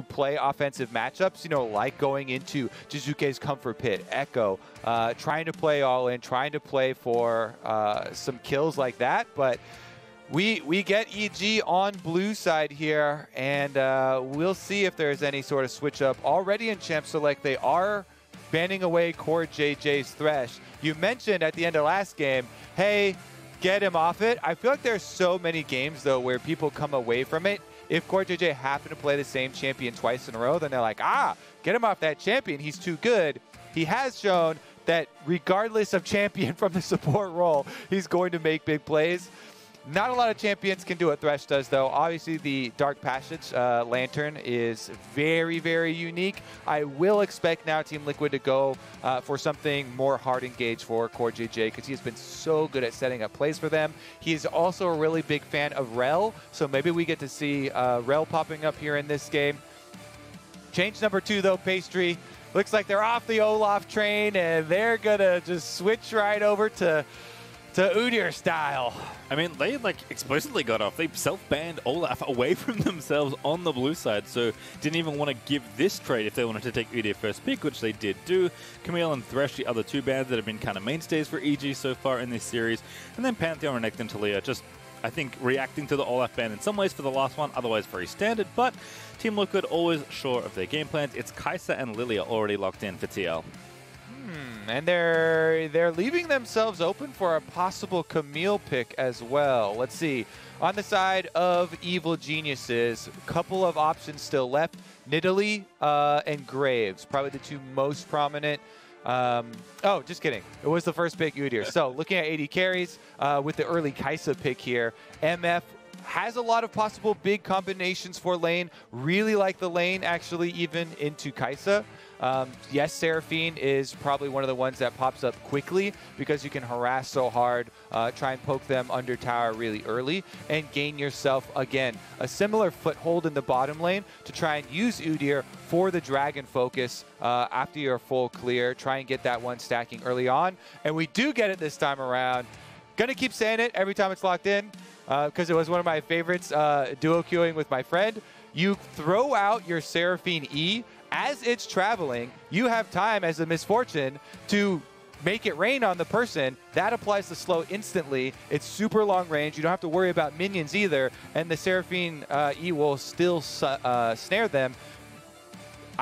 play offensive matchups, you know, like going into Jizuke's Comfort Pit, Echo, trying to play all in, trying to play for some kills like that. But we get EG on blue side here, and we'll see if there's any sort of switch up. Already in Champ Select, they are banning away Core JJ's Thresh. You mentioned at the end of last game, hey, get him off it. I feel like there's so many games, though, where people come away from it. If Core JJ happen to play the same champion twice in a row, then they're like, get him off that champion. He's too good. He has shown that regardless of champion from the support role, he's going to make big plays. Not a lot of champions can do what Thresh does, though. Obviously, the Dark Passage Lantern is very, very unique. I will expect now Team Liquid to go for something more hard engaged for Core JJ, because he has been so good at setting up plays for them. He's also a really big fan of Rel, so maybe we get to see Rel popping up here in this game. Change number 2, though, Pastry. Looks like they're off the Olaf train, and they're going to just switch right over to Udyr style. I mean, they like explicitly got off. They self-banned Olaf away from themselves on the blue side, so didn't even want to give this trade if they wanted to take Udyr first pick, which they did do. Camille and Thresh, the other 2 bans that have been kind of mainstays for EG so far in this series. And then Pantheon, Renekton, and Taliyah, just, I think, reacting to the Olaf ban in some ways for the last one, otherwise very standard. But Team Liquid always sure of their game plans. It's Kai'Sa and Lilia already locked in for TL. And they're leaving themselves open for a possible Camille pick as well. Let's see. On the side of Evil Geniuses, a couple of options still left. Nidalee and Graves, probably the 2 most prominent. Oh, just kidding. It was the first pick, Udyr. So looking at AD carries with the early Kai'Sa pick here, MF has a lot of possible big combinations for lane. Really like the lane, actually, even into Kai'Sa. Yes, Seraphine is probably one of the ones that pops up quickly because you can harass so hard, try and poke them under tower really early, and gain yourself, again, a similar foothold in the bottom lane to try and use Udyr for the dragon focus after your full clear. Try and get that one stacking early on, and we do get it this time around. Gonna keep saying it every time it's locked in because it was one of my favorites duo queuing with my friend. You throw out your Seraphine E. As it's traveling, you have time as a misfortune to make it rain on the person. That applies the slow instantly. It's super long range. You don't have to worry about minions either, and the Seraphine E will still snare them.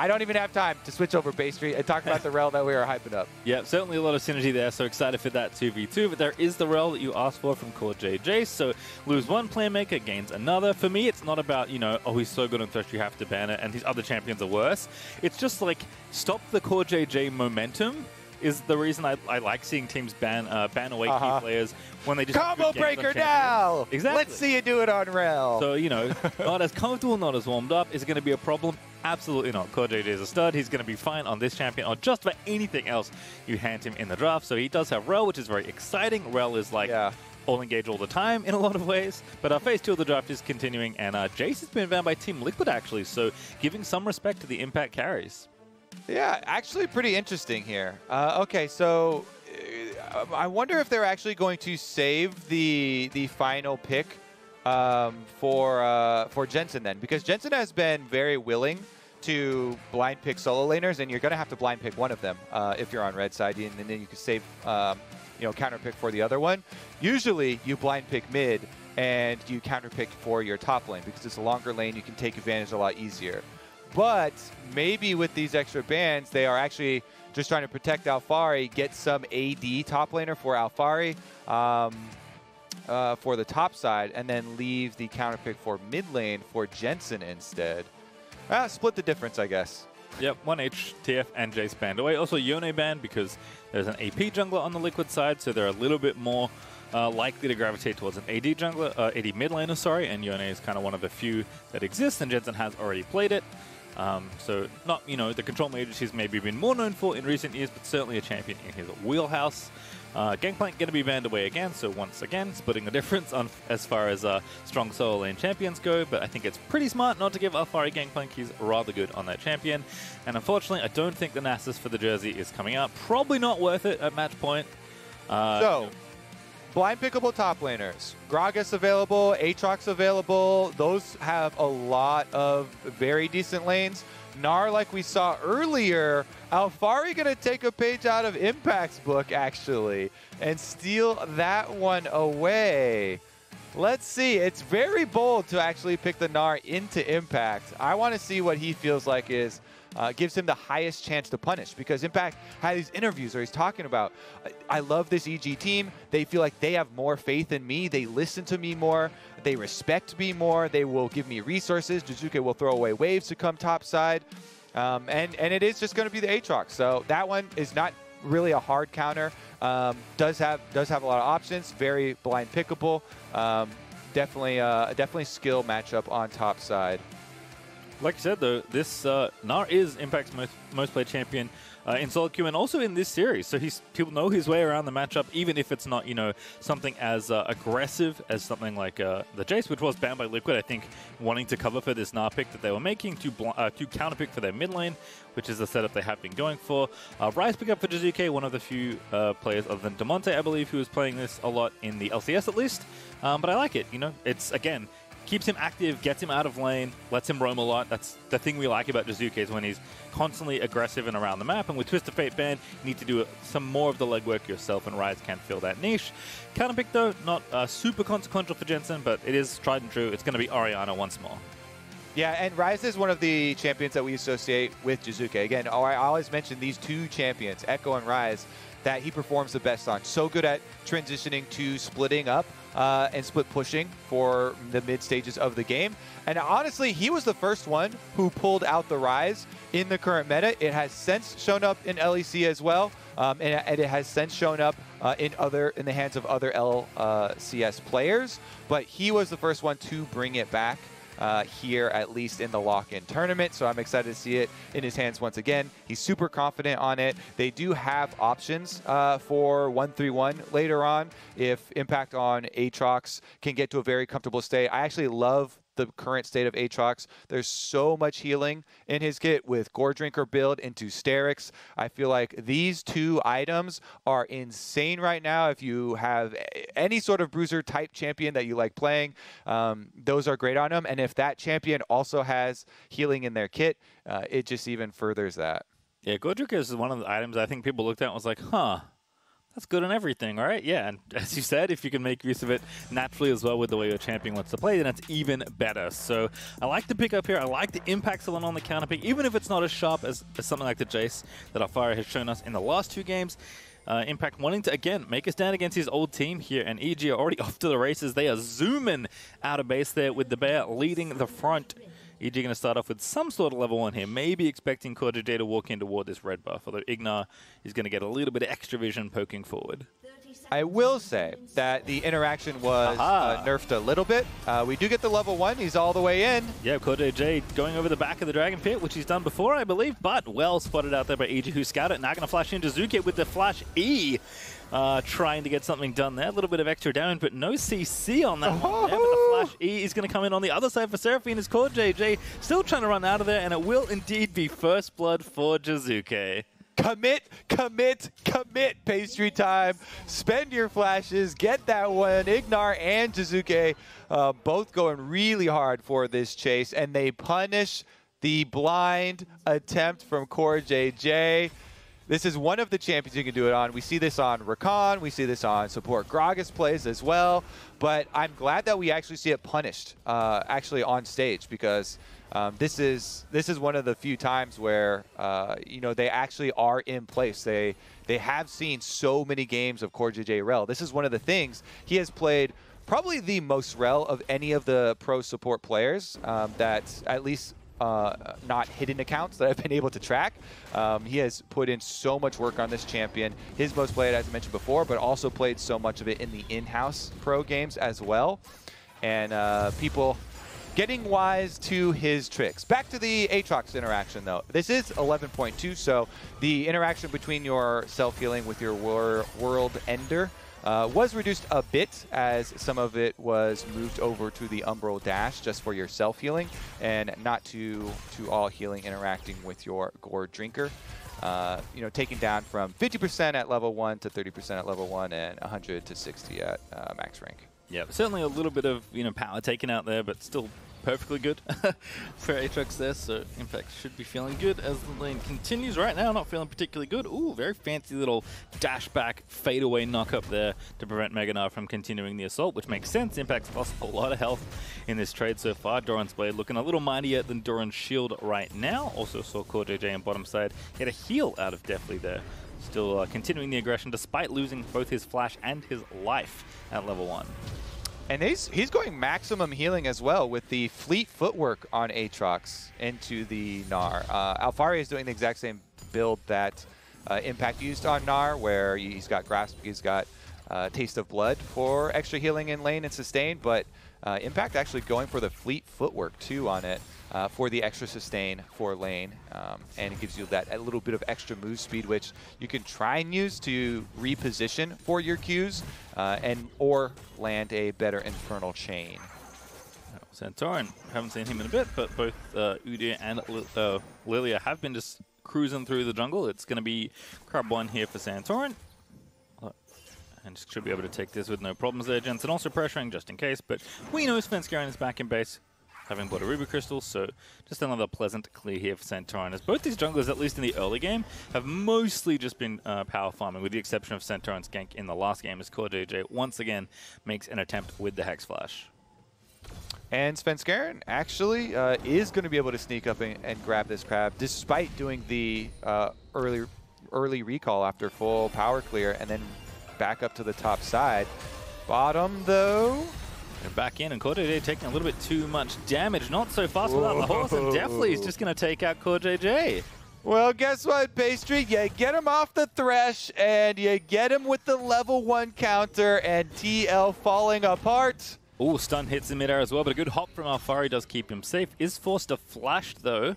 I don't even have time to switch over Pastry and talk about the Rel that we were hyping up. Yeah, certainly a lot of synergy there, so excited for that 2v2, but there is the Rel that you asked for from Core JJ, so lose one playmaker, gains another. For me, it's not about, you know, oh, he's so good on Thresh, you have to ban it, and these other champions are worse. It's just like, stop the Core JJ momentum is the reason I like seeing teams ban away key players when they just combo breaker now. Exactly. Let's see you do it on Rel. So, you know, not as comfortable, not as warmed up. Is it going to be a problem? Absolutely not. Core JJ is a stud. He's going to be fine on this champion or just about anything else you hand him in the draft. So he does have Rel, which is very exciting. Rel is like all engage all the time in a lot of ways. But our phase 2 of the draft is continuing, and Jace has been banned by Team Liquid actually. So giving some respect to the impact carries. Yeah, actually pretty interesting here. Okay, so I wonder if they're actually going to save the final pick for Jensen then, because Jensen has been very willing to blind pick solo laners, and you're going to have to blind pick one of them if you're on red side, and then you can save you know, counter pick for the other one. Usually you blind pick mid and you counter pick for your top lane because it's a longer lane. You can take advantage a lot easier. But maybe with these extra bans, they are actually just trying to protect Alphari, get some AD top laner for Alphari for the top side, and then leave the counter pick for mid lane for Jensen instead. Split the difference, I guess. Yep, 1H, TF, and Jace banned away. Also, Yone banned because there's an AP jungler on the Liquid side, so they're a little bit more likely to gravitate towards an AD jungler, AD mid laner, sorry, and Yone is kind of one of the few that exists, and Jensen has already played it. So not, you know, the control mages he's maybe been more known for in recent years, but certainly a champion in his wheelhouse. Gangplank going to be banned away again, so once again, splitting the difference on as far as strong solo lane champions go, but I think it's pretty smart not to give Alphari Gangplank. He's rather good on that champion. And unfortunately, I don't think the Nasus for the jersey is coming out. Probably not worth it at match point. So, blind pickable top laners. Gragas available, Aatrox available. Those have a lot of very decent lanes. Gnar, like we saw earlier, Alfari going to take a page out of Impact's book, actually, and steal that one away. Let's see. It's very bold to actually pick the Gnar into Impact. I want to see what he feels like is gives him the highest chance to punish, because Impact had these interviews where he's talking about, I love this EG team. They feel like they have more faith in me. They listen to me more. They respect me more. They will give me resources. Jizuke will throw away waves to come topside. And it is just going to be the Aatrox. So that one is not really a hard counter. Does have a lot of options. Very blind pickable. Definitely skill matchup on top side. Like you said, though, this Gnar is Impact's most played champion in solo queue and also in this series. So people know his way around the matchup, even if it's not, something as aggressive as something like the Jace, which was banned by Liquid, I think, wanting to cover for this Gnar pick that they were making to counter pick for their mid lane, which is the setup they have been going for. Rise pick up for Jizuke, one of the few players other than Demonte, I believe, who was playing this a lot in the LCS at least. But I like it. It's, again, keeps him active, gets him out of lane, lets him roam a lot. That's the thing we like about Jizuke, is when he's constantly aggressive and around the map. And with Twist of Fate banned, you need to do some more of the legwork yourself, and Rise can fill that niche. Counter pick, though, not super consequential for Jensen, but it is tried and true. It's going to be Orianna once more. Yeah, and Rise is one of the champions that we associate with Jizuke. Again, I always mention these two champions, Echo and Rise, that he performs the best on. So good at transitioning to splitting up and split pushing for the mid stages of the game. And honestly, he was the first one who pulled out the Rise in the current meta. It has since shown up in LEC as well, and it has since shown up in the hands of other LCS players. But he was the first one to bring it back here, at least in the Lock-In tournament. So I'm excited to see it in his hands once again. He's super confident on it. They do have options for 1-3-1 later on if Impact on Aatrox can get to a very comfortable state. I actually love the current state of Aatrox. There's so much healing in his kit with Gore Drinker build into Sterix. I feel like these two items are insane right now. If you have any sort of bruiser type champion that you like playing, those are great on them. And if that champion also has healing in their kit, it just even furthers that. Yeah, Gore Drinker is one of the items I think people looked at and was like, huh, that's good on everything, right? Yeah, and as you said, if you can make use of it naturally as well with the way your champion wants to play, then it's even better. So I like the pick up here. I like the impact salon on the counter pick, even if it's not as sharp as something like the Jace that Alfari has shown us in the last two games. Impact wanting to, again, make a stand against his old team here, and EG are already off to the races. They are zooming out of base there with the Bear leading the front. EG going to start off with some sort of level 1 here, maybe expecting J to walk in toward this red buff, although Ignar is going to get a little bit of extra vision poking forward. I will say that the interaction was nerfed a little bit. We do get the level 1. He's all the way in. Yeah, J going over the back of the Dragon Pit, which he's done before, I believe, but well spotted out there by EG, who scouted. Now going to flash into Jizuke with the Flash E. Trying to get something done there. A little bit of extra damage, but no CC on that one there. But the Flash E is going to come in on the other side for Seraphine as J still trying to run out of there, and it will indeed be first blood for Jizuke. Commit, commit, commit, pastry time. Spend your flashes, get that one. Ignar and Jizuke both going really hard for this chase, and they punish the blind attempt from J. This is one of the champions you can do it on. We see this on Rakan. We see this on support Gragas plays as well. But I'm glad that we actually see it punished actually on stage, because this is one of the few times where they actually are in place. They have seen so many games of J Rel. This is one of the things he has played. Probably the most Rel of any of the pro support players that's at least not hidden accounts that I've been able to track. He has put in so much work on this champion. His most played, as I mentioned before, but also played so much of it in the in-house pro games as well. And people getting wise to his tricks. Back to the Aatrox interaction, though. This is 11.2, so the interaction between your self-healing with your world ender was reduced a bit, as some of it was moved over to the Umbral Dash just for your self-healing and not to all healing interacting with your Gore Drinker. you know, taken down from 50% at level 1 to 30% at level 1 and 100 to 60 at max rank. Yeah, certainly a little bit of, you know, power taken out there, but still perfectly good for Aatrox there, so Impact should be feeling good as the lane continues. Right now, not feeling particularly good. Ooh, very fancy little dash back, fade away knock up there to prevent Mega Gnar from continuing the assault, which makes sense. Impact's lost a lot of health in this trade so far. Doran's Blade looking a little mightier than Doran's Shield right now. Also saw CoreJJ on bottom side get a heal out of Deathly there. Still continuing the aggression despite losing both his flash and his life at level 1. And he's going maximum healing as well with the fleet footwork on Aatrox into the Gnar. Alphari is doing the exact same build that Impact used on Gnar, where he's got Grasp, he's got Taste of Blood for extra healing in lane and sustain, but Impact actually going for the fleet footwork too on it for the extra sustain for lane. And it gives you that a little bit of extra move speed, which you can try and use to reposition for your Qs or land a better Infernal Chain. Santorin, haven't seen him in a bit, but both Udyr and Lilia have been just cruising through the jungle. It's going to be Crab 1 here for Santorin. And should be able to take this with no problems there. Jensen also pressuring just in case, but we know Svenskeren is back in base, having bought a Ruby Crystal, so just another pleasant clear here for Santorin, as both these junglers, at least in the early game, have mostly just been power farming, with the exception of Santorin's gank in the last game, as CoreJJ once again makes an attempt with the Hex Flash. And Svenskeren actually is going to be able to sneak up and grab this crab, despite doing the early recall after full power clear, and then back up to the top side. Bottom, though. They're back in, and CoreJJ taking a little bit too much damage. Not so fast without the horse, and definitely is just going to take out CoreJJ. Well, guess what, Pastry? You get him off the Thresh, and you get him with the level 1 counter, and TL falling apart. Ooh, stun hits in midair as well, but a good hop from Alphari does keep him safe. Is forced to flash, though,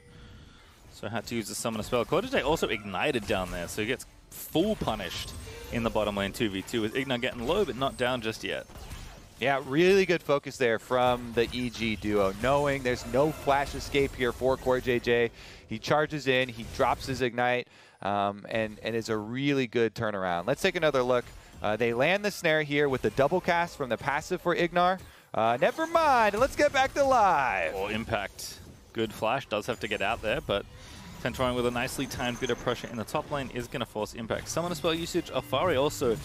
so had to use the summon spell. CoreJJ also ignited down there, so he gets full punished in the bottom lane 2v2, with Ignar getting low, but not down just yet. Yeah, really good focus there from the EG duo, knowing there's no flash escape here for CoreJJ. He charges in, he drops his Ignite, and it's a really good turnaround. Let's take another look. They land the snare here with the double cast from the passive for Ignar. Never mind, let's get back to live. Or Impact. Good flash, does have to get out there, but Santorin with a nicely timed bit of pressure in the top lane is going to force Impact. Summon spell usage. Alphari also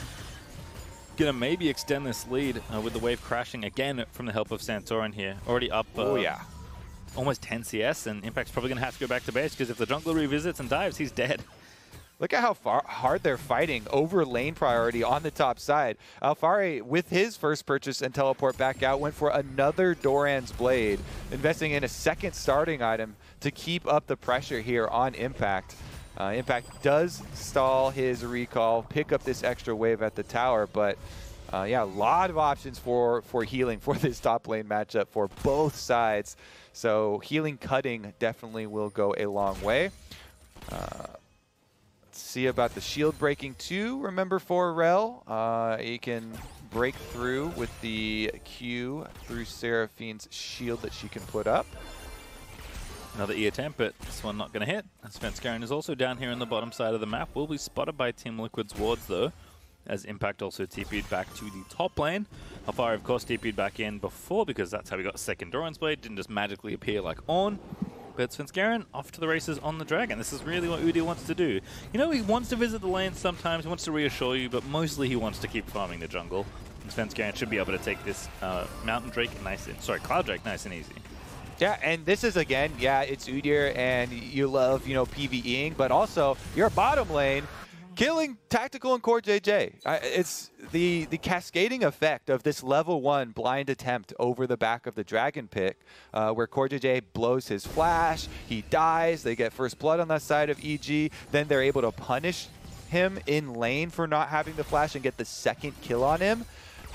going to maybe extend this lead with the wave crashing again from the help of Santorin here. Already up almost 10 CS, and Impact's probably going to have to go back to base, because if the jungler revisits and dives, he's dead. Look at how hard they're fighting over lane priority on the top side. Alphari, with his first purchase and teleport back out, went for another Doran's Blade, investing in a second starting item to keep up the pressure here on Impact. Impact does stall his recall, pick up this extra wave at the tower, but yeah, a lot of options for healing for this top lane matchup for both sides. So healing cutting definitely will go a long way. See about the shield breaking too. Remember for Rel, he can break through with the Q through Seraphine's shield that she can put up. Another E attempt, but this one not going to hit. Svenskeren is also down here on the bottom side of the map. Will be spotted by Team Liquid's wards though, as Impact also TP'd back to the top lane. Alphari of course TP'd back in before, because that's how we got second Doran's Blade. Didn't just magically appear like on. But Svenskeren off to the races on the Dragon. This is really what Udyr wants to do. You know, he wants to visit the lane sometimes, he wants to reassure you, but mostly he wants to keep farming the jungle. And Svenskeren should be able to take this Mountain Drake Cloud Drake nice and easy. Yeah, and this is, again, yeah, it's Udyr, and you love, you know, PvEing, but also your bottom lane killing Tactical and CoreJJ. It's the cascading effect of this level 1 blind attempt over the back of the Dragon pick, where CoreJJ blows his flash, he dies, they get first blood on that side of EG, then they're able to punish him in lane for not having the flash and get the second kill on him.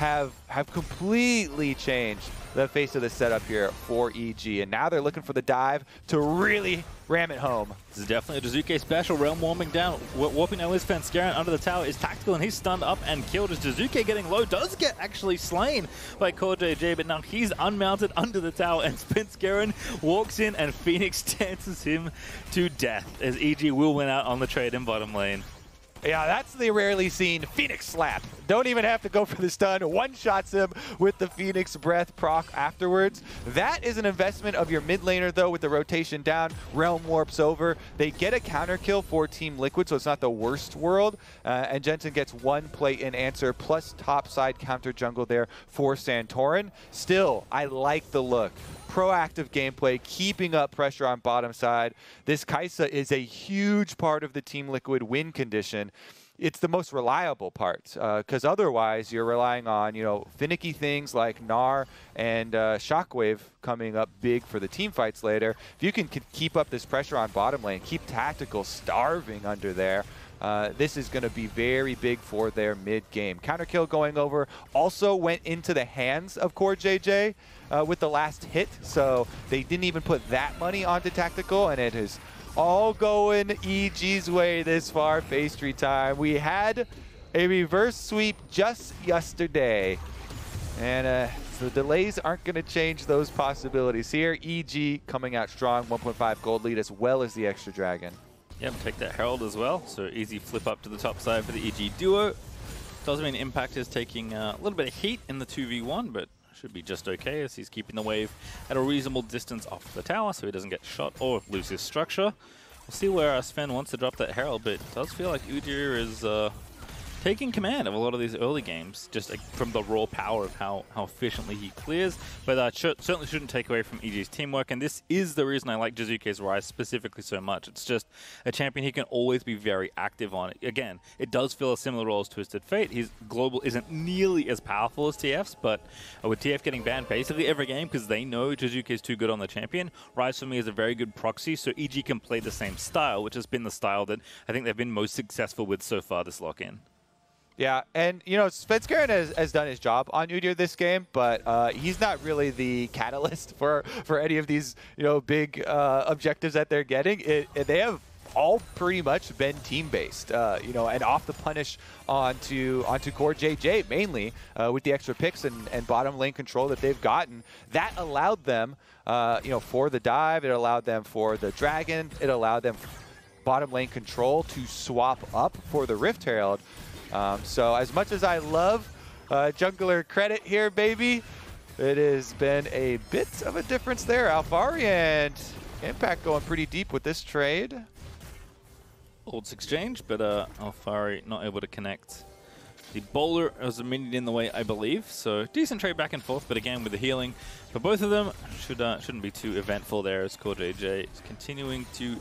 have completely changed the face of the setup here for EG, and now they're looking for the dive to really ram it home. This is definitely a Jizuke special. Realm warming down. Warping now is Scarin under the tower is tactical, and he's stunned up and killed as Jizuke getting low. Does get actually slain by CoreJJ, but now he's unmounted under the tower, and Scarin walks in and Phoenix dances him to death as EG will win out on the trade in bottom lane. Yeah, that's the rarely seen Phoenix slap. Don't even have to go for the stun. One-shots him with the Phoenix Breath proc afterwards. That is an investment of your mid laner, though, with the rotation down. Realm warps over. They get a counter kill for Team Liquid, so it's not the worst world. And Jensen gets one play in answer, plus topside counter jungle there for Santorin. Still, I like the look. Proactive gameplay, keeping up pressure on bottom side. This Kai'Sa is a huge part of the Team Liquid win condition. It's the most reliable part, because otherwise you're relying on, you know, finicky things like Gnar and Shockwave coming up big for the team fights later. If you can keep up this pressure on bottom lane, keep Tactical starving under there, this is going to be very big for their mid game. Counter kill going over also went into the hands of CoreJJ with the last hit, so they didn't even put that money onto Tactical, and it is all going EG's way this far. Pastry time. We had a reverse sweep just yesterday, and the delays aren't going to change those possibilities here. EG coming out strong, 1.5 gold lead as well as the extra dragon. Yep, take that Herald as well, so easy flip up to the top side for the EG duo. Doesn't mean Impact is taking a little bit of heat in the 2v1, but should be just okay as he's keeping the wave at a reasonable distance off the tower so he doesn't get shot or lose his structure. We'll see where Sven wants to drop that Herald, but it does feel like Udyr is taking command of a lot of these early games, just from the raw power of how efficiently he clears. But certainly shouldn't take away from EG's teamwork, and this is the reason I like Jizuke's Rise specifically so much. It's just a champion he can always be very active on. Again, it does fill a similar role as Twisted Fate. His global isn't nearly as powerful as TF's, but with TF getting banned basically every game because they know Jizuke is too good on the champion, Rise for me is a very good proxy, so EG can play the same style, which has been the style that I think they've been most successful with so far this lock-in. Yeah, and, you know, Scarin has done his job on Udyr this game, but he's not really the catalyst for any of these, you know, big objectives that they're getting. They have all pretty much been team-based, you know, and off the punish onto CoreJJ mainly with the extra picks and bottom lane control that they've gotten. That allowed them, you know, for the dive, it allowed them for the dragon, it allowed them bottom lane control to swap up for the Rift Herald. So as much as I love jungler credit here, baby, it has been a bit of a difference there. Alphari and Impact going pretty deep with this trade. Ults exchange, but Alphari not able to connect. The bowler was a minute in the way, I believe, so decent trade back and forth, but again with the healing for both of them, shouldn't be too eventful there as CoreJJ is continuing to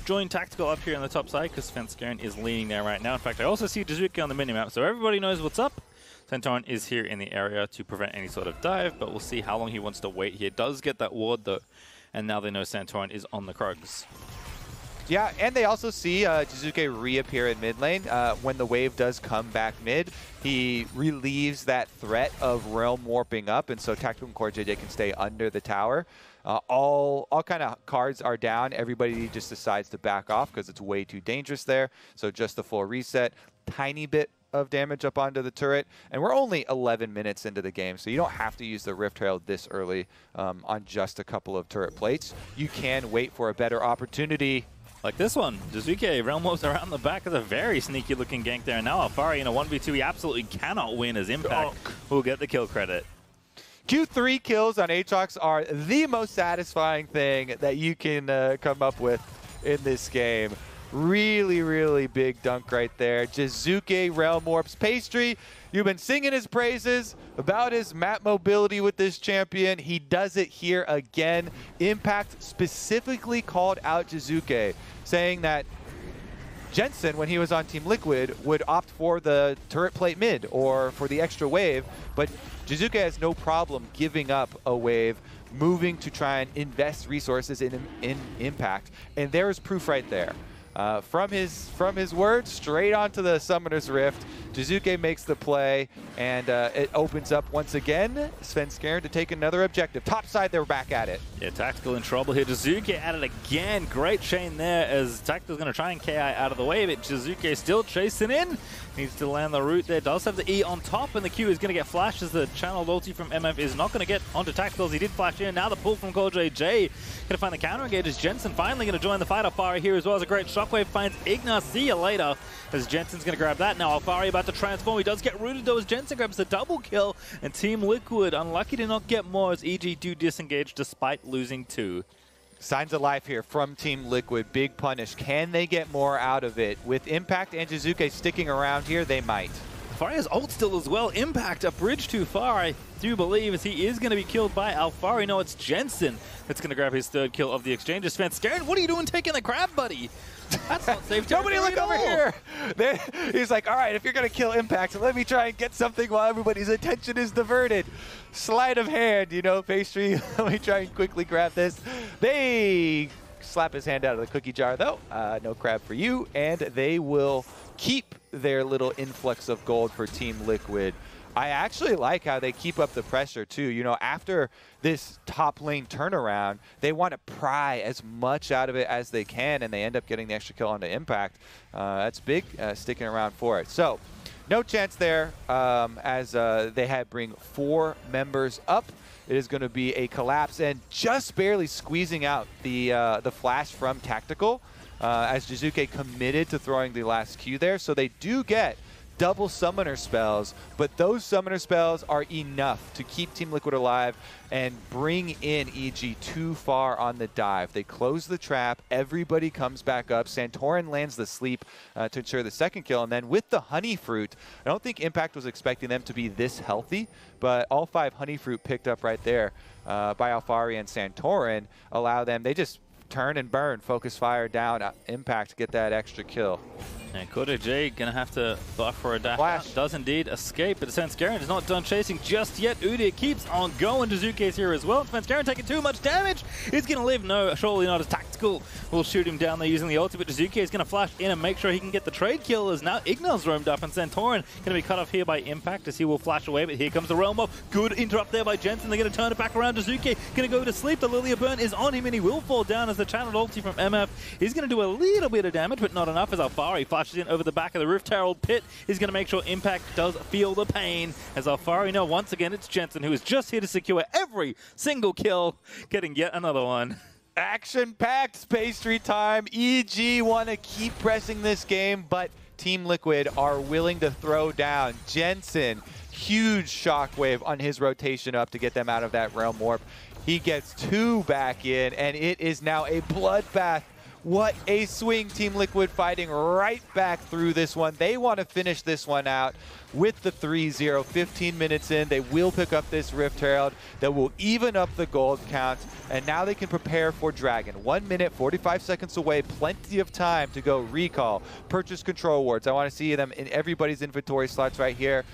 join Tactical up here on the top side because Scarin is leaning there right now. In fact, I also see Jizuke on the minimap, so everybody knows what's up. Santorin is here in the area to prevent any sort of dive, but we'll see how long he wants to wait here. Does get that ward though, and now they know Santorin is on the Krugs. Yeah, and they also see Jizuke reappear in mid lane. When the wave does come back mid, he relieves that threat of Realm warping up, and so Tactical and CoreJJ can stay under the tower. All kind of cards are down. Everybody just decides to back off because it's way too dangerous there. So just the full reset, tiny bit of damage up onto the turret, and we're only 11 minutes into the game, so you don't have to use the Rift Herald this early on just a couple of turret plates. You can wait for a better opportunity. Like this one, Jizuke Realm Warps around the back is a very sneaky looking gank there. And now Alphari in a 1v2, he absolutely cannot win as Impact will get the kill credit. Q3 kills on Aatrox are the most satisfying thing that you can come up with in this game. Really, really big dunk right there. Jizuke, Realm Warps, Pastry. You've been singing his praises about his map mobility with this champion. He does it here again. Impact specifically called out Jizuke, saying that Jensen, when he was on Team Liquid, would opt for the turret plate mid or for the extra wave, but Jizuke has no problem giving up a wave, moving to try and invest resources in Impact, and there is proof right there. From his words, straight onto the Summoner's Rift. Jizuke makes the play, and it opens up once again. Svenskeren to take another objective. Top side, they're back at it. Yeah, Tactical in trouble here. Jizuke at it again. Great chain there as Tactical's going to try and KI out of the way, but Jizuke still chasing in. Needs to land the root there. Does have the E on top, and the Q is going to get flashed as the channeled ulti from MF is not going to get onto Tactical as he did flash in. Now the pull from CoreJJ. Going to find the counter engage as Jensen finally going to join the fight. Alfari here as well as a great shockwave finds Igna. See you later as Jensen's going to grab that. Now Alfari about to transform. He does get rooted though as Jensen grabs the double kill, and Team Liquid unlucky to not get more as EG do disengage despite losing 2. Signs of life here from Team Liquid. Big punish. Can they get more out of it? With Impact and Jizuke sticking around here, they might. Alfari has ult still as well. Impact a bridge too far, I do believe, as he is going to be killed by Alfari. No, it's Jensen that's going to grab his 3rd kill of the exchange. Svenskeren, what are you doing taking the crab, buddy? That's not safe. Nobody look over here. He's like, all right, if you're going to kill Impact, let me try and get something while everybody's attention is diverted. Sleight of hand, you know, Pastry. Let me try and quickly grab this. They slap his hand out of the cookie jar, though. No crab for you. And they will keep their little influx of gold for Team Liquid. I actually like how they keep up the pressure, too. You know, after this top lane turnaround, they want to pry as much out of it as they can, and they end up getting the extra kill onto Impact. That's big, sticking around for it. So, no chance there as they bring 4 members up. It is going to be a collapse, and just barely squeezing out the flash from Tactical as Jizuke committed to throwing the last Q there. So they do get double summoner spells, but those summoner spells are enough to keep Team Liquid alive and bring in EG too far on the dive. They close the trap, everybody comes back up, Santorin lands the sleep to ensure the 2nd kill, and then with the honey fruit, I don't think Impact was expecting them to be this healthy, but all 5 honey fruit picked up right there by Alfari and Santorin allow them, they just turn and burn, focus fire down, Impact to get that extra kill. And CoreJJ gonna have to buff for a dash. Flash. Does indeed escape, but Svenskeren is not done chasing just yet. Udyr keeps on going. Jizuke's here as well. Svenskeren taking too much damage. He's gonna live. No, surely not as Tactical. Will shoot him down there using the ulti, but Jizuke is gonna flash in and make sure he can get the trade kill as now Igna's roamed up and Santorin gonna be cut off here by Impact as he will flash away, but here comes the Realm of good interrupt there by Jensen. They're gonna turn it back around. Jizuke gonna go to sleep. The Lilia burn is on him and he will fall down as the channeled ulti from MF is gonna do a little bit of damage, but not enough as Alfari flashes in over the back of the Rift Herald pit. Is going to make sure Impact does feel the pain as Alfari. No, once again, it's Jensen who is just here to secure every single kill, getting yet another one. Action-packed Pastry time. EG want to keep pressing this game, but Team Liquid are willing to throw down. Jensen, huge shockwave on his rotation up to get them out of that Realm Warp. He gets 2 back in, and it is now a bloodbath. What a swing. Team Liquid fighting right back through this one. They want to finish this one out with the 3-0. 15 minutes in, they will pick up this Rift Herald that will even up the gold count, and now they can prepare for Dragon. 1 minute, 45 seconds away, plenty of time to go recall, purchase control wards. I want to see them in everybody's inventory slots right here.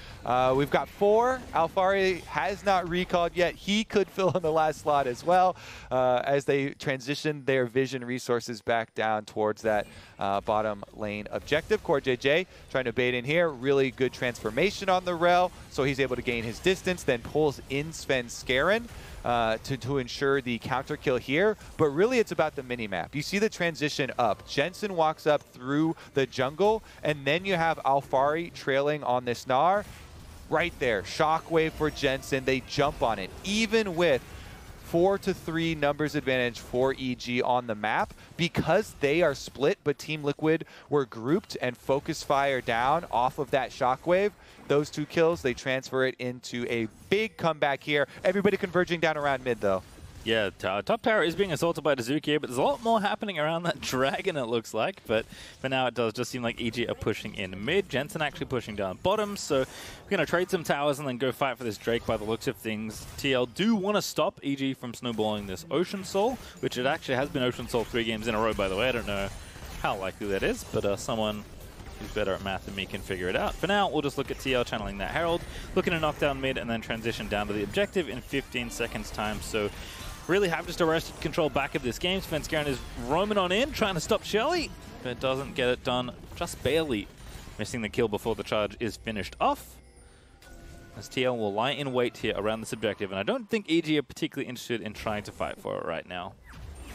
We've got 4. Alfari has not recalled yet. He could fill in the last slot as well as they transition their vision resources back down towards that bottom lane objective. CoreJJ trying to bait in here. Really good transformation on the Rel, so he's able to gain his distance, then pulls in Svenskeren to ensure the counter kill here. But really it's about the minimap. You see the transition up. Jensen walks up through the jungle, and then you have Alfari trailing on this Gnar. Right there, shockwave for Jensen. They jump on it, even with 4-3 numbers advantage for EG on the map. Because they are split, but Team Liquid were grouped and focus fire down off of that shockwave. Those 2 kills, they transfer it into a big comeback here. Everybody converging down around mid, though. Yeah, top tower is being assaulted by Jizuke, but there's a lot more happening around that dragon, it looks like. But for now, it does just seem like EG are pushing in mid. Jensen actually pushing down bottom, so we're going to trade some towers and then go fight for this Drake by the looks of things. TL do want to stop EG from snowballing this Ocean Soul, which it actually has been Ocean Soul 3 games in a row, by the way. I don't know how likely that is, but someone who's better at math than me can figure it out. For now, we'll just look at TL channeling that Herald, looking to knock down mid, and then transition down to the objective in 15 seconds time. So really have just arrested control back of this game. Svenskeren is roaming on in, trying to stop Shelly. but doesn't get it done, just barely missing the kill before the charge is finished off. As TL will lie in wait here around this objective, and I don't think EG are particularly interested in trying to fight for it right now.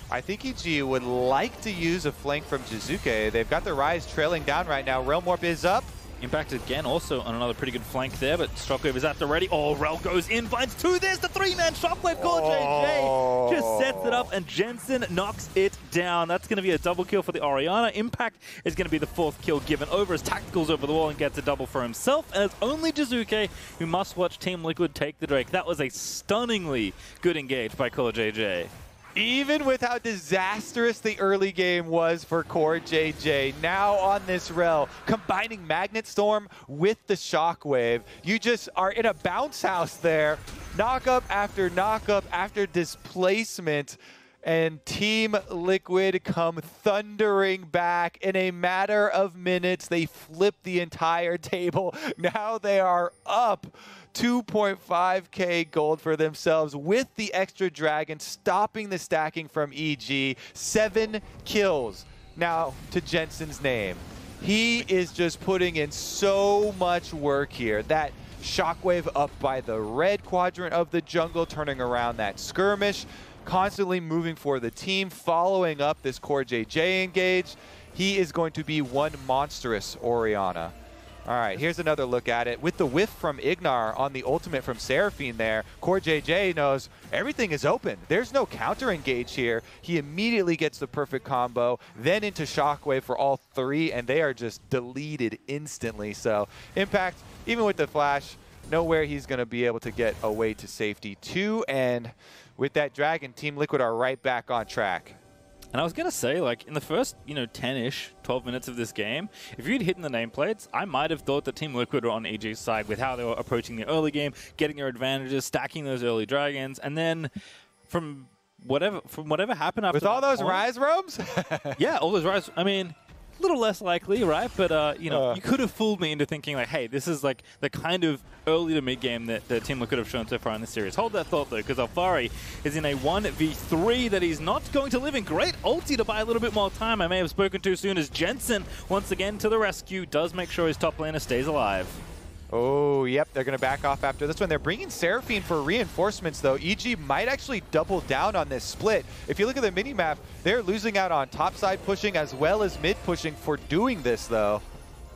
I think EG would like to use a flank from Jizuke. They've got the Rise trailing down right now. Realm Warp is up. Impact again also on another pretty good flank there, but Shockwave is at the ready. Oh, Rel goes in, finds two. There's the three-man Shockwave call. JJ just sets it up, and Jensen knocks it down. That's going to be a double kill for the Orianna. Impact is going to be the fourth kill given over as Tactical's over the wall and gets a double for himself. And it's only Jizuke who must watch Team Liquid take the Drake. That was a stunningly good engage by Core JJ. Even with how disastrous the early game was for Core JJ, now on this Rel, combining Magnet Storm with the Shockwave, you just are in a bounce house there. Knock-up after displacement, and Team Liquid come thundering back. In a matter of minutes, they flip the entire table. Now they are up 2.5k gold for themselves with the extra dragon, stopping the stacking from EG. 7 kills now to Jensen's name. He is just putting in so much work here. That Shockwave up by the red quadrant of the jungle, turning around that skirmish, constantly moving for the team, following up this Core JJ engage. He is going to be one monstrous Orianna. All right, here's another look at it. With the whiff from Ignar on the ultimate from Seraphine there, Core JJ knows everything is open. There's no counter engage here. He immediately gets the perfect combo, then into Shockwave for all 3, and they are just deleted instantly. So Impact, even with the flash, nowhere he's going to be able to get away to safety too. And with that Dragon, Team Liquid are right back on track. And I was going to say, like, in the first, 10-ish, 12 minutes of this game, if you'd hidden the nameplates, I might have thought that Team Liquid were on EG's side with how they were approaching the early game, getting their advantages, stacking those early dragons, and then from whatever happened after with all those Rise roams? Yeah, all those Rise. I mean, a little less likely, right? But, you could have fooled me into thinking, like, hey, this is, like, the kind of early to mid-game that the Team Liquid have shown so far in the series. Hold that thought, though, because Alfari is in a 1v3 that he's not going to live in. Great ulti to buy a little bit more time. I may have spoken too soon as Jensen, once again, to the rescue, does make sure his top laner stays alive. Oh, yep, they're going to back off after this one. They're bringing Seraphine for reinforcements, though. EG might actually double down on this split. If you look at the minimap, they're losing out on topside pushing as well as mid pushing for doing this, though.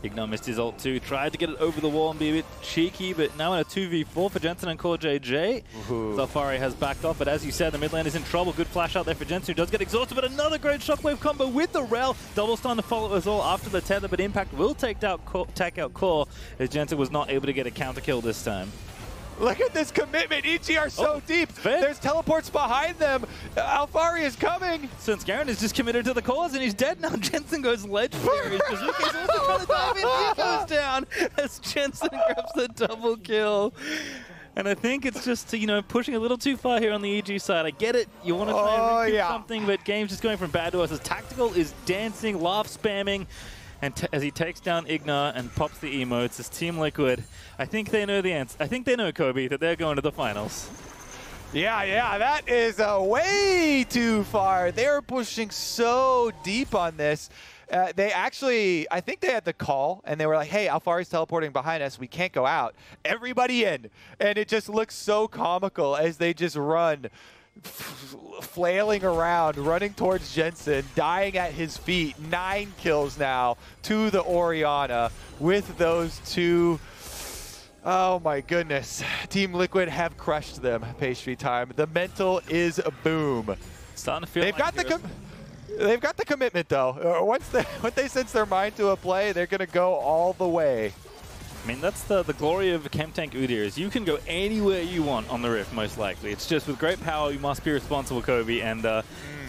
Ignar missed his ult too, tried to get it over the wall and be a bit cheeky, but now in a 2v4 for Jensen and Core JJ. Zalfari has backed off, but as you said, the mid lane is in trouble. Good flash out there for Jensen, who does get exhausted, but another great Shockwave combo with the Rel. Double stun to follow as well after the tether, but Impact will take out Core, as Jensen was not able to get a counter kill this time. Look at this commitment. EG are so deep. There's teleports behind them. Alfari is coming. Svenskeren is just committed to the cause, and he's dead now. Jensen goes legendary. Jizuke's also trying to dive in. He goes down as Jensen grabs the double kill. And I think it's just, pushing a little too far here on the EG side. I get it. You want to try and something, but game's just going from bad to worse. As Tactical is dancing, laugh spamming. And as he takes down Ignar and pops the emotes, as Team Liquid, I think they know the answer. I think they know, Kobe, that they're going to the finals. Yeah, that is way too far. They're pushing so deep on this. They actually, I think they had the call, and they were like, hey, Alfari's teleporting behind us. We can't go out. Everybody in. And it just looks so comical as they just run, flailing around, running towards Jensen, dying at his feet. 9 kills now to the Orianna with those 2. Oh my goodness. Team Liquid have crushed them, pastry time. The mental is a boom. Starting to feel They've got the commitment, though. Once they sense their mind to a play, they're going to go all the way. I mean, that's the glory of Chemtank Udyr, is you can go anywhere you want on the Rift, most likely. It's just with great power, you must be responsible, Kobe. And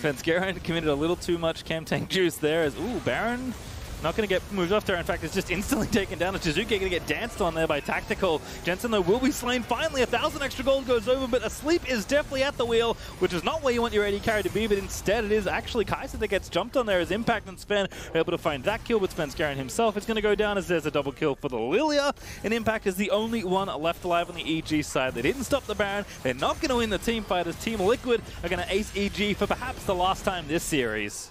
Svenskeren committed a little too much Chemtank juice there as, Baron not going to get moved off there. In fact, it's just instantly taken down. As Jizuke going to get danced on there by Tactical. Jensen, though, will be slain. Finally, 1,000 extra gold goes over, but Asleep is definitely at the wheel, which is not where you want your AD carry to be, but instead it is actually Kai'Sa that gets jumped on there as Impact and Sven are able to find that kill with Svenskeren himself. It's going to go down as there's a double kill for the Lilia, and Impact is the only one left alive on the EG side. They didn't stop the Baron. They're not going to win the team fight as Team Liquid are going to ace EG for perhaps the last time this series.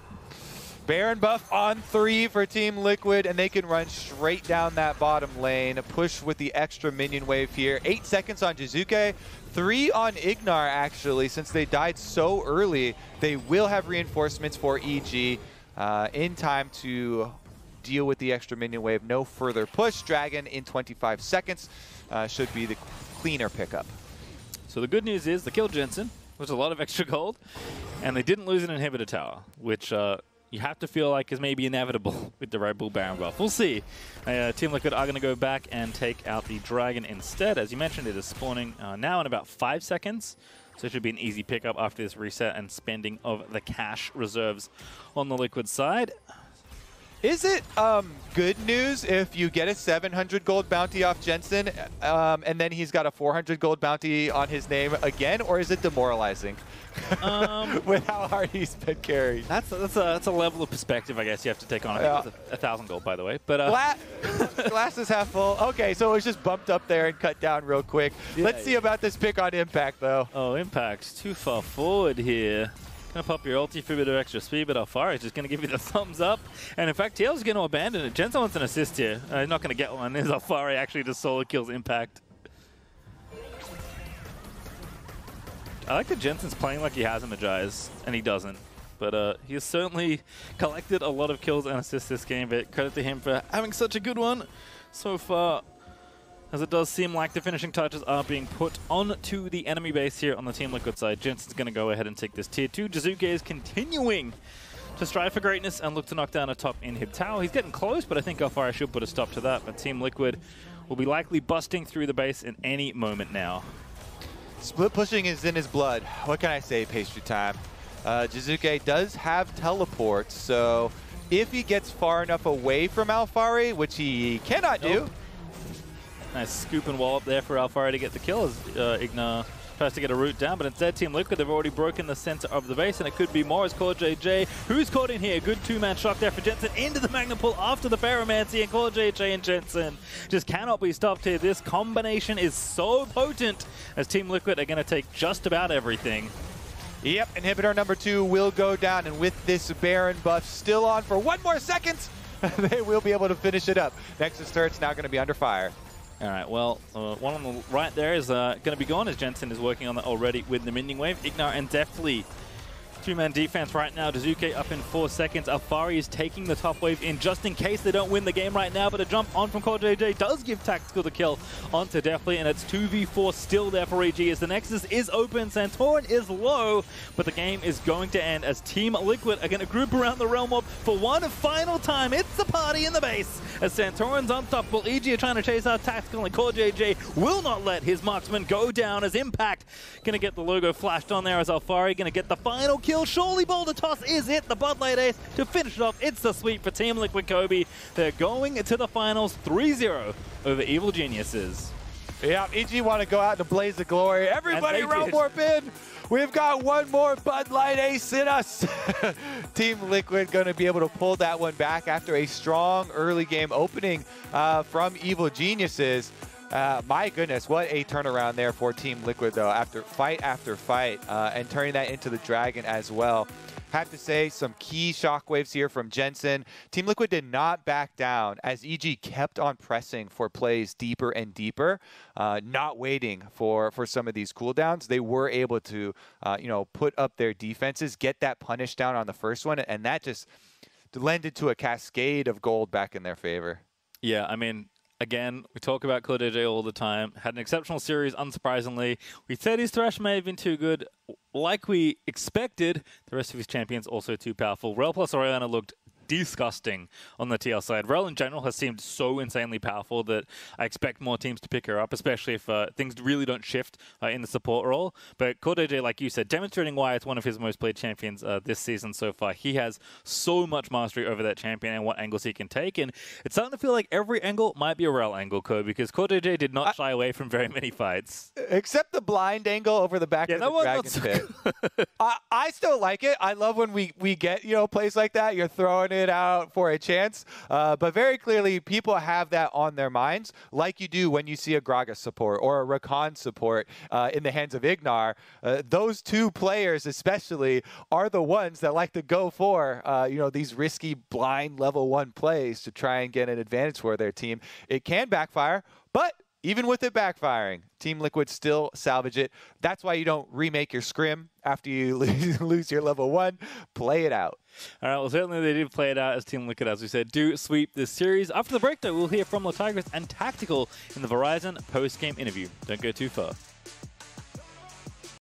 Baron buff on 3 for Team Liquid, and they can run straight down that bottom lane. Push with the extra minion wave here. 8 seconds on Jizuke, 3 on Ignar, actually. Since they died so early, they will have reinforcements for EG in time to deal with the extra minion wave. No further push. Dragon in 25 seconds should be the cleaner pickup. So the good news is they killed Jensen, which is a lot of extra gold, and they didn't lose an inhibitor tower, which you have to feel like is maybe inevitable with the Red Bull Baron buff. We'll see. Team Liquid are going to go back and take out the Dragon instead. As you mentioned, it is spawning now in about 5 seconds. So it should be an easy pickup after this reset and spending of the cash reserves on the Liquid side. Is it good news if you get a 700 gold bounty off Jensen and then he's got a 400 gold bounty on his name again, or is it demoralizing with how hard he's been carried? That's a level of perspective, I guess, you have to take on. I think it's 1,000 gold, by the way. But glass is half full. Okay, so it was just bumped up there and cut down real quick. Yeah, Let's see about this pick on Impact, though. Oh, Impact too far forward here. Gonna pop your ulti for a bit of extra speed, but Alfari is just gonna give you the thumbs up. And in fact, TL's gonna abandon it. Jensen wants an assist here. He's not gonna get one. As Alfari actually just solo kills Impact. I like that Jensen's playing like he has Energize, and he doesn't. But he has certainly collected a lot of kills and assists this game, but credit to him for having such a good one so far. As it does seem like the finishing touches are being put onto the enemy base here on the Team Liquid side. Jensen's going to go ahead and take this tier 2. Jizuke is continuing to strive for greatness and look to knock down a top inhib tower. He's getting close, but I think Alfari should put a stop to that. But Team Liquid will be likely busting through the base in any moment now. Split pushing is in his blood. What can I say, pastry time? Jizuke does have teleport, so if he gets far enough away from Alfari, which he cannot do. Nice scoop and wall up there for Alfari to get the kill as Ignar tries to get a root down, but instead Team Liquid, they've already broken the center of the base, and it could be more as CoreJJ, who's caught in here. Good two-man shock there for Jensen into the Magna Pull after the Ferromancy, and CoreJJ and Jensen just cannot be stopped here. This combination is so potent as Team Liquid are going to take just about everything. Yep, inhibitor number 2 will go down, and with this Baron buff still on for 1 more second, they will be able to finish it up. Nexus turret's now going to be under fire. All right, well, one on the right there is going to be gone as Jensen is working on that already with the minion wave. Ignar and deftly two-man defense right now. Jizuke up in 4 seconds. Alfari is taking the top wave in just in case they don't win the game right now, but a jump on from CoreJJ does give Tactical the kill onto Deftly, and it's 2v4 still there for EG as the Nexus is open. Santorin is low, but the game is going to end as Team Liquid are going to group around the Realm Orb for one final time. It's the party in the base as Santorin's unstoppable. EG are trying to chase out Tactical, and CoreJJ will not let his marksman go down as Impact going to get the logo flashed on there as Alfari going to get the final kill. Surely Boulder Toss is it, the Bud Light Ace to finish it off. It's the sweep for Team Liquid Kobe. They're going to the finals 3-0 over Evil Geniuses. Yeah, EG want to go out in a blaze of glory. Everybody Realm Warp in. We've got one more Bud Light Ace in us. Team Liquid going to be able to pull that one back after a strong early game opening from Evil Geniuses. My goodness, what a turnaround there for Team Liquid, though, after fight, and turning that into the Dragon as well. Have to say, some key shockwaves here from Jensen. Team Liquid did not back down as EG kept on pressing for plays deeper and deeper, not waiting for some of these cooldowns. They were able to, put up their defenses, get that punish down on the first one, and that just lended to a cascade of gold back in their favor. Yeah, I mean, again, we talk about CoreJJ all the time. Had an exceptional series, unsurprisingly. We said his Thresh may have been too good. Like we expected, the rest of his champions also too powerful. Rel plus Oriana looked disgusting on the TL side. Rel in general has seemed so insanely powerful that I expect more teams to pick her up, especially if things really don't shift in the support role. But CoreJJ, like you said, demonstrating why it's one of his most played champions this season so far. He has so much mastery over that champion and what angles he can take, and it's starting to feel like every angle might be a Rel angle, Code, because CoreJJ did not shy away from very many fights. Except the blind angle over the back of the Dragon pit. I still like it. I love when we get, plays like that. You're throwing it play it out for a chance. But very clearly, people have that on their minds, like you do when you see a Gragas support or a Rakan support in the hands of Ignar. Those two players especially are the ones that like to go for these risky blind level 1 plays to try and get an advantage for their team. It can backfire, but even with it backfiring, Team Liquid still salvage it. That's why you don't remake your scrim after you lose your level 1. Play it out. All right, well, certainly they did play it out as Team Liquid, as we said, do sweep this series. After the break, though, we'll hear from LeTigris and Tactical in the Verizon post-game interview. Don't go too far.